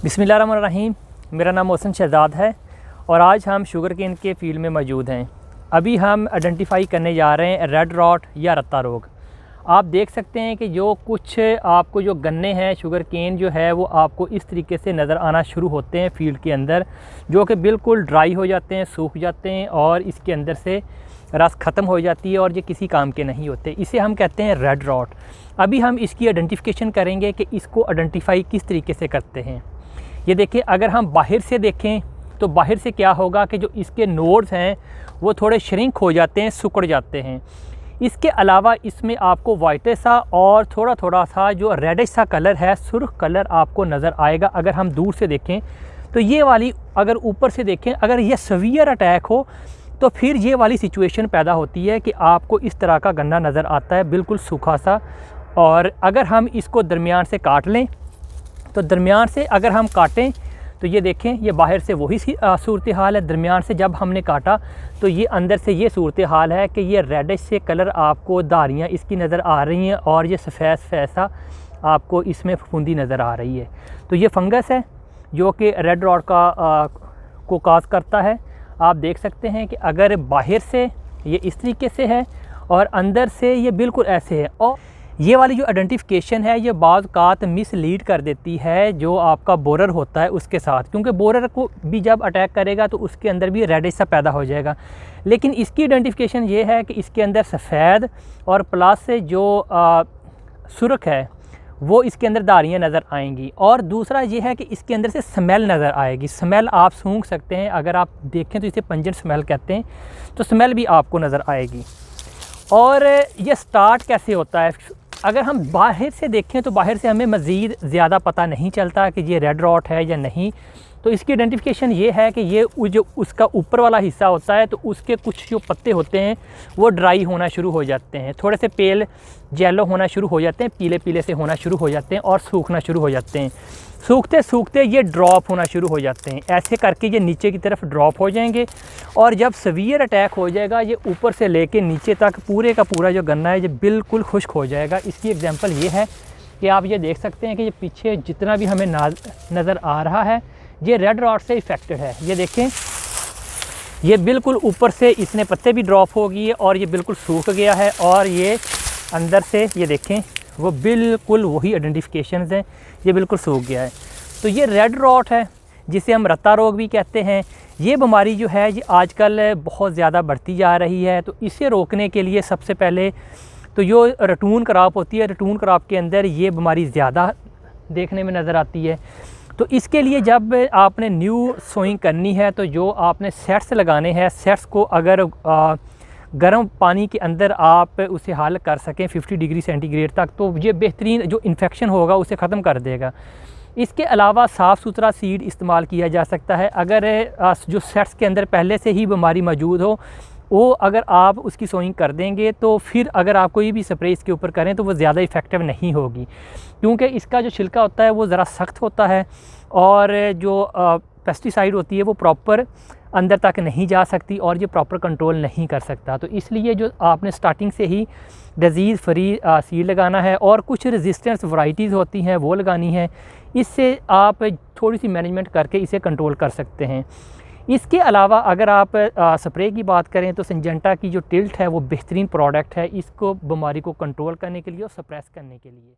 बिस्मिल्लाहिर्रहमानिर्रहीम। मेरा नाम मोहसिन शहजाद है और आज हम शुगर केन के फील्ड में मौजूद हैं। अभी हम आइडेंटिफाई करने जा रहे हैं रेड रॉट या रत्ता रोग। आप देख सकते हैं कि जो कुछ आपको जो गन्ने हैं, शुगर केन जो है वो आपको इस तरीके से नज़र आना शुरू होते हैं फील्ड के अंदर, जो कि बिल्कुल ड्राई हो जाते हैं, सूख जाते हैं और इसके अंदर से रस ख़त्म हो जाती है और ये किसी काम के नहीं होते। इसे हम कहते हैं रेड रॉट। अभी हम इसकी आइडेंटिफिकेशन करेंगे कि इसको आइडेंटिफाई किस तरीके से करते हैं। ये देखिए, अगर हम बाहर से देखें तो बाहर से क्या होगा कि जो इसके नोड्स हैं वो थोड़े श्रिंक हो जाते हैं, सिकुड़ जाते हैं। इसके अलावा इसमें आपको वाइट सा और थोड़ा थोड़ा सा जो रेडिश सा कलर है, सुर्ख कलर आपको नज़र आएगा। अगर हम दूर से देखें तो ये वाली, अगर ऊपर से देखें, अगर ये सीवियर अटैक हो तो फिर ये वाली सिचुएशन पैदा होती है कि आपको इस तरह का गन्ना नज़र आता है, बिल्कुल सूखा सा। और अगर हम इसको दरमियान से काट लें तो दरमियान से अगर हम काटें तो ये देखें, ये बाहर से वही सूरत हाल है, दरमियान से जब हमने काटा तो ये अंदर से ये सूरत हाल है कि ये रेडिश से कलर आपको धारियाँ इसकी नज़र आ रही हैं और ये सफ़ेद फैसा आपको इसमें फफूंदी नज़र आ रही है। तो ये फंगस है जो कि रेड रॉट को काज करता है। आप देख सकते हैं कि अगर बाहर से ये इस तरीके से है और अंदर से ये बिल्कुल ऐसे है। और ये वाली जो आइडेंटिफिकेशन है ये बाज़ कात मिसलीड कर देती है जो आपका बोरर होता है उसके साथ, क्योंकि बोरर को भी जब अटैक करेगा तो उसके अंदर भी रेडिश सा पैदा हो जाएगा। लेकिन इसकी आइडेंटिफिकेशन ये है कि इसके अंदर सफ़ेद और प्लस से जो सुर्ख है वो इसके अंदर धारियाँ नज़र आएंगी। और दूसरा ये है कि इसके अंदर से स्मेल नज़र आएगी। स्मेल आप सूंघ सकते हैं, अगर आप देखें तो इसे पंजेंट स्मेल कहते हैं, तो स्मेल भी आपको नज़र आएगी। और ये स्टार्ट कैसे होता है, अगर हम बाहर से देखें तो बाहर से हमें मज़ीद ज़्यादा पता नहीं चलता कि ये रेड रॉट है या नहीं। तो इसकी आइडेंटिफिकेशन ये है कि ये जो उसका ऊपर वाला हिस्सा होता है तो उसके कुछ जो पत्ते होते हैं वो ड्राई होना शुरू हो जाते हैं, थोड़े से पेल येलो होना शुरू हो जाते हैं, पीले पीले से होना शुरू हो जाते हैं और सूखना शुरू हो जाते हैं। सूखते सूखते ये ड्रॉप होना शुरू हो जाते हैं, ऐसे करके ये नीचे की तरफ ड्रॉप हो जाएंगे। और जब सीवियर अटैक हो जाएगा ये ऊपर से लेके नीचे तक पूरे का पूरा जो गन्ना है ये बिल्कुल खुश्क हो जाएगा। इसकी एग्जांपल ये है कि आप ये देख सकते हैं कि ये पीछे जितना भी हमें नज़र आ रहा है ये रेड रॉट से इफ़ेक्टेड है। ये देखें, ये बिल्कुल ऊपर से इसने पत्ते भी ड्रॉप हो गई है और ये बिल्कुल सूख गया है। और ये अंदर से ये देखें वो बिल्कुल वही आइडेंटिफिकेशंस हैं, ये बिल्कुल सूख गया है। तो ये रेड रॉट है जिसे हम रत्ता रोग भी कहते हैं। ये बीमारी जो है ये आजकल बहुत ज़्यादा बढ़ती जा रही है। तो इसे रोकने के लिए सबसे पहले तो जो रटून क्रॉप होती है, रटून क्रॉप के अंदर ये बीमारी ज़्यादा देखने में नज़र आती है। तो इसके लिए जब आपने न्यू सोइंग करनी है तो जो आपने सेट्स लगाने हैं, सेट्स को अगर गर्म पानी के अंदर आप उसे हल कर सकें 50 डिग्री सेंटीग्रेड तक, तो ये बेहतरीन जो इन्फेक्शन होगा उसे ख़त्म कर देगा। इसके अलावा साफ़ सुथरा सीड इस्तेमाल किया जा सकता है। अगर जो सेट्स के अंदर पहले से ही बीमारी मौजूद हो वो अगर आप उसकी सोइंग कर देंगे तो फिर अगर आप कोई भी स्प्रे इसके ऊपर करें तो वो ज़्यादा इफ़ेक्टिव नहीं होगी, क्योंकि इसका जो छिलका होता है वो ज़रा सख्त होता है और जो पेस्टिसाइड होती है वो प्रॉपर अंदर तक नहीं जा सकती और ये प्रॉपर कंट्रोल नहीं कर सकता। तो इसलिए जो आपने स्टार्टिंग से ही डिज़ीज़ फ्री सीड लगाना है और कुछ रेजिस्टेंस वैरायटीज़ होती हैं वो लगानी है। इससे आप थोड़ी सी मैनेजमेंट करके इसे कंट्रोल कर सकते हैं। इसके अलावा अगर आप स्प्रे की बात करें तो सिंजेंटा की जो टिल्ट है वो बेहतरीन प्रोडक्ट है इसको बीमारी को कंट्रोल करने के लिए और सप्रेस करने के लिए।